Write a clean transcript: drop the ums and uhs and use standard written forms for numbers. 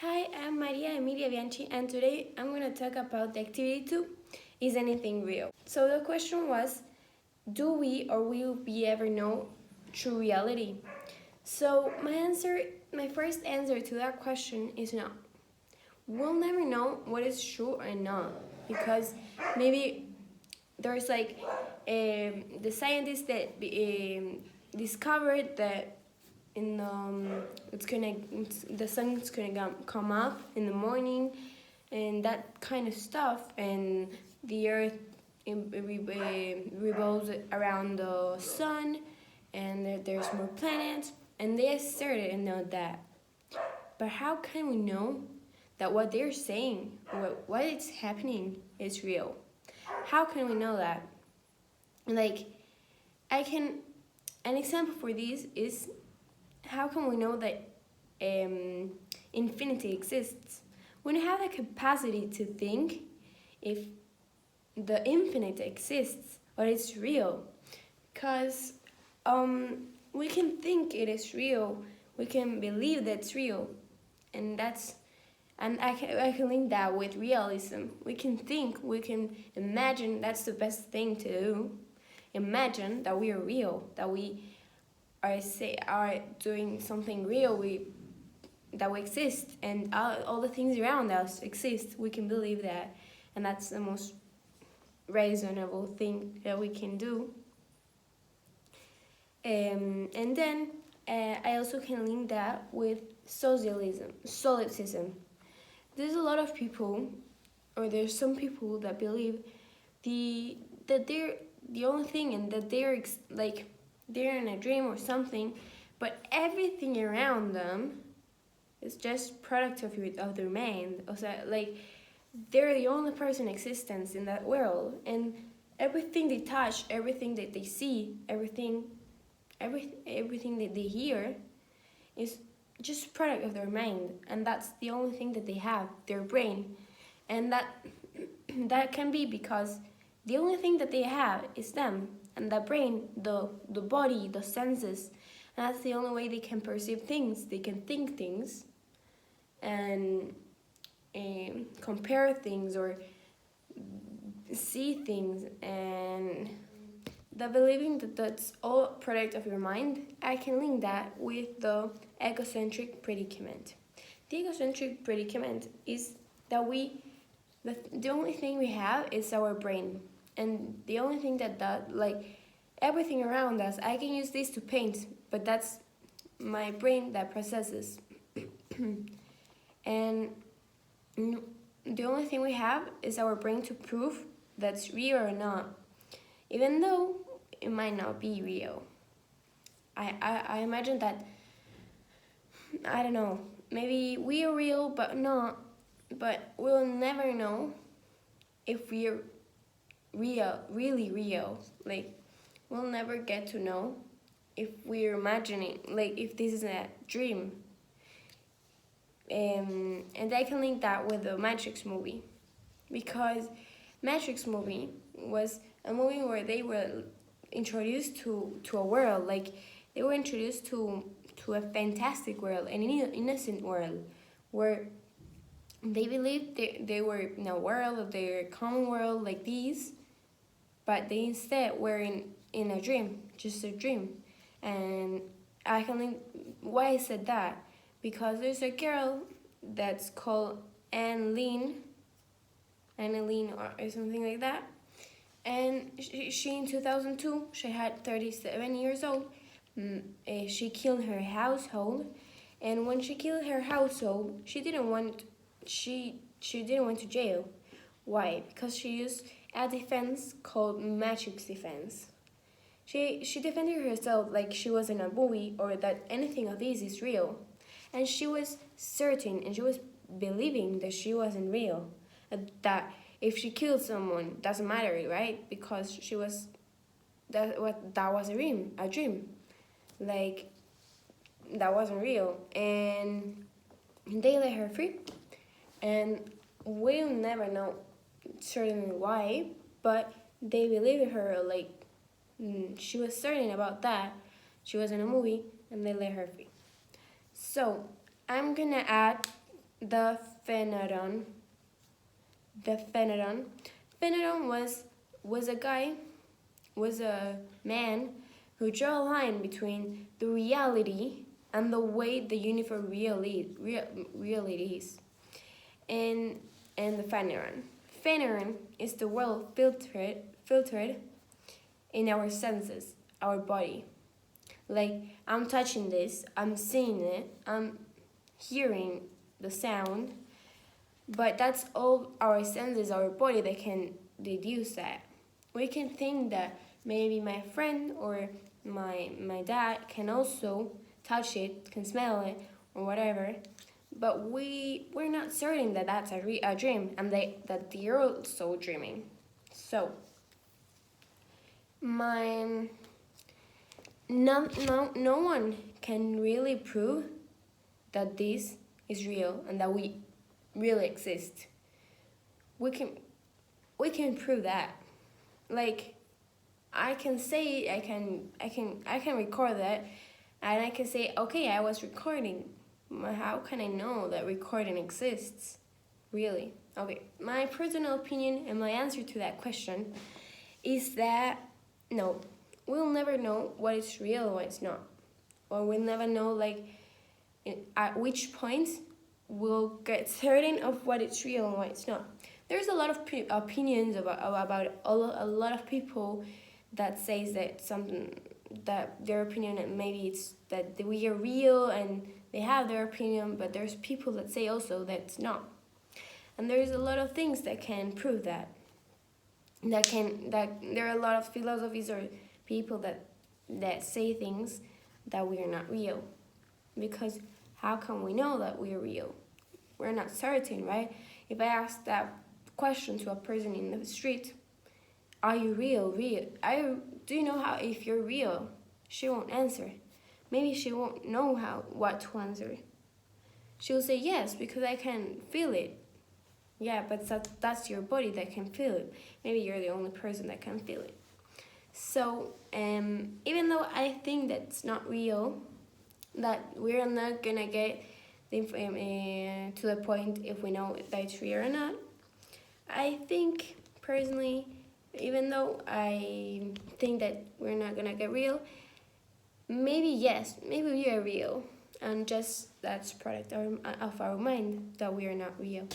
Hi, I'm Maria Emilia Bianchi, and today I'm going to talk about the activity 2, Is Anything Real? So the question was, do we or will we ever know true reality? So my first answer to that question is no. We'll never know what is true or not, because maybe there's the scientists that discovered that in the sun's gonna come up in the morning and that kind of stuff, and the earth revolves around the sun, and there's more planets, and they asserted and know that. But how can we know that what they're saying, what is happening, is real? How can we know that? Like, I can. An example for this is, how can we know that infinity exists? We don't have the capacity to think if the infinite exists or it's real, because we can think it is real, we can believe that's real, and I can link that with realism. We can think, we can imagine. That's the best thing to do. Imagine that we are real, that we are doing something real. That we exist, and all the things around us exist. We can believe that, and that's the most reasonable thing that we can do. And then I also can link that with solipsism. There's a lot of people, or there's some people that believe that they're the only thing, and that they're in a dream or something, but everything around them is just product of their mind. Also, like, they're the only person in existence in that world, and everything they touch, everything that they see, everything that they hear is just product of their mind, and that's the only thing that they have, their brain. And that can be because the only thing that they have is them, and that brain, the body, the senses, and that's the only way they can perceive things, they can think things, and compare things or see things. And the believing that that's all product of your mind, I can link that with the egocentric predicament. The egocentric predicament is that the only thing we have is our brain, and the only thing like everything around us, I can use this to paint, but that's my brain that processes. And the only thing we have is our brain to prove that's real or not, even though it might not be real. I imagine that, I don't know, maybe we are real but not, but we'll never know if we're really real. Like, we'll never get to know if we're imagining, like, if this is a dream. And I can link that with the Matrix movie, because Matrix movie was a movie where they were introduced to a world, like they were introduced to a fantastic world, an innocent world, where they believed they were in a world of their common world like these, but they instead were in a dream, just a dream. And I can link why I said that, because there's a girl that's called Annalene or something like that, and she in 2002, she had 37 years old. She killed her household, and when she killed her household, she didn't want to jail. Why? Because she used a defense called Matrix defense. She defended herself like she was in a movie, or that anything of this is real. And she was certain, and she was believing that she wasn't real. That if she killed someone, doesn't matter, right? Because that was a dream. Like, that wasn't real. And they let her free. And we'll never know certainly why, but they believed her, like, she was certain about that. She was in a movie, and they let her free. So I'm gonna add the Pheneron. The Pheneron. Pheneron was a man who drew a line between the reality and the way the universe really is. And the Phaneron. Phaneron is the world filtered in our senses, our body. Like, I'm touching this, I'm seeing it, I'm hearing the sound, but that's all our senses, our body that can deduce that. We can think that maybe my friend or my dad can also touch it, can smell it, or whatever, but we're not certain that that's a dream and that they're also dreaming. So, no one can really prove that this is real and that we really exist. We can prove that. Like, I can say, I can record that, and I can say, okay, I was recording. How can I know that recording exists? Really? Okay, my personal opinion and my answer to that question is that no, we'll never know what is real and what is not. Or we'll never know, like, at which point we'll get certain of what is real and what is not. There's a lot of opinions about a lot of people that says that something, that their opinion, and maybe it's that we are real and they have their opinion, but there's people that say also that it's not. And there's a lot of things that can prove that. That there are a lot of philosophies or people that say things that we are not real. Because how can we know that we are real? We're not certain, right? If I ask that question to a person in the street, are you real? Do you know how if you're real? She won't answer. Maybe she won't know what to answer. She'll say yes because I can feel it. Yeah, but that's your body that can feel it. Maybe you're the only person that can feel it. So even though I think that's not real, that we're not gonna get to the point if we know that it's real or not, I think personally, even though I think that we're not gonna get real, maybe yes, maybe we are real, and just that's product of our mind that we are not real.